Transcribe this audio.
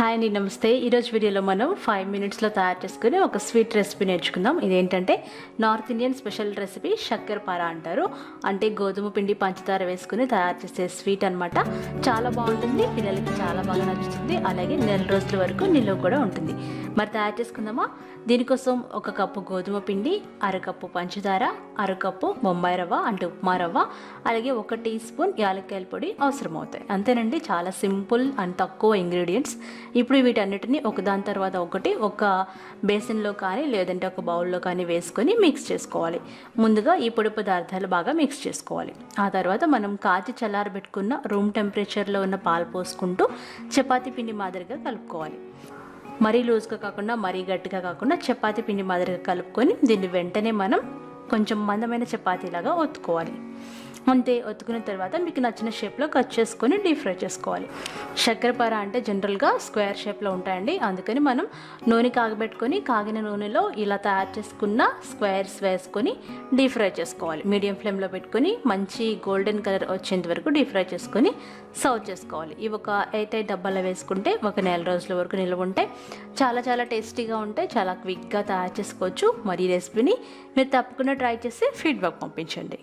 Hi అండి, నమస్తే. ఈరోజు వీడియోలో మనం 5 మినిట్స్లో తయారు చేసుకుని ఒక స్వీట్ రెసిపీ నేర్చుకుందాం. ఇదేంటంటే నార్త్ ఇండియన్ స్పెషల్ రెసిపీ షక్కర్పర అంటారు. అంటే గోధుమ పిండి పంచదార వేసుకుని తయారు చేసే స్వీట్ అనమాట. చాలా బాగుంటుంది, పిల్లలకి చాలా బాగా నచ్చుతుంది. అలాగే నెల రోజుల వరకు నిల్వ కూడా ఉంటుంది. మరి తయారు చేసుకుందామా? దీనికోసం 1 కప్పు గోధుమ పిండి, అరకప్పు పంచదార, అరకప్పు బొంబాయి రవ్వ అంటే ఉప్మా రవ్వ, అలాగే 1 టీ స్పూన్ యాలక్కాయల పొడి అవసరం అవుతాయి. అంతేనండి, చాలా సింపుల్ అండ్ తక్కువ ఇంగ్రీడియంట్స్. ఇప్పుడు వీటన్నిటిని ఒకదాని తర్వాత ఒకటి ఒక బేసిన్లో కానీ లేదంటే ఒక బౌల్లో కానీ వేసుకొని మిక్స్ చేసుకోవాలి. ముందుగా ఈ పొడి పదార్థాలు బాగా మిక్స్ చేసుకోవాలి. ఆ తర్వాత మనం కాచి చల్లారబెట్టుకున్న రూమ్ టెంపరేచర్లో ఉన్న పాలు పోసుకుంటూ చపాతీ పిండి మాదిరిగా కలుపుకోవాలి. మరీ లూజ్గా కాకుండా మరీ గట్టిగా కాకుండా చపాతీ పిండి మాదిరిగా కలుపుకొని దీన్ని వెంటనే మనం కొంచెం మందమైన చపాతీలాగా ఒత్తుకోవాలి. అంతే, ఒత్తుకున్న తర్వాత మీకు నచ్చిన షేప్లో కట్ చేసుకొని డీప్ ఫ్రై చేసుకోవాలి. షక్కర్పర అంటే జనరల్గా స్క్వేర్ షేప్లో ఉంటాయండి. అందుకని మనం నూనె కాగబెట్టుకొని కాగిన నూనెలో ఇలా తయారు చేసుకున్న స్క్వేర్స్ వేసుకొని డీప్ ఫ్రై చేసుకోవాలి. మీడియం ఫ్లేమ్లో పెట్టుకొని మంచి గోల్డెన్ కలర్ వచ్చేంత వరకు డీప్ ఫ్రై చేసుకొని సర్వ్ చేసుకోవాలి. ఇవి ఒక 8 డబ్బాలో వేసుకుంటే ఒక నెల రోజుల వరకు నిల్వ ఉంటాయి. చాలా చాలా టేస్టీగా ఉంటాయి. చాలా క్విక్గా తయారు చేసుకోవచ్చు. మరి ఈ రెసిపీని మీరు తప్పకుండా ట్రై చేసి ఫీడ్బ్యాక్ పంపించండి.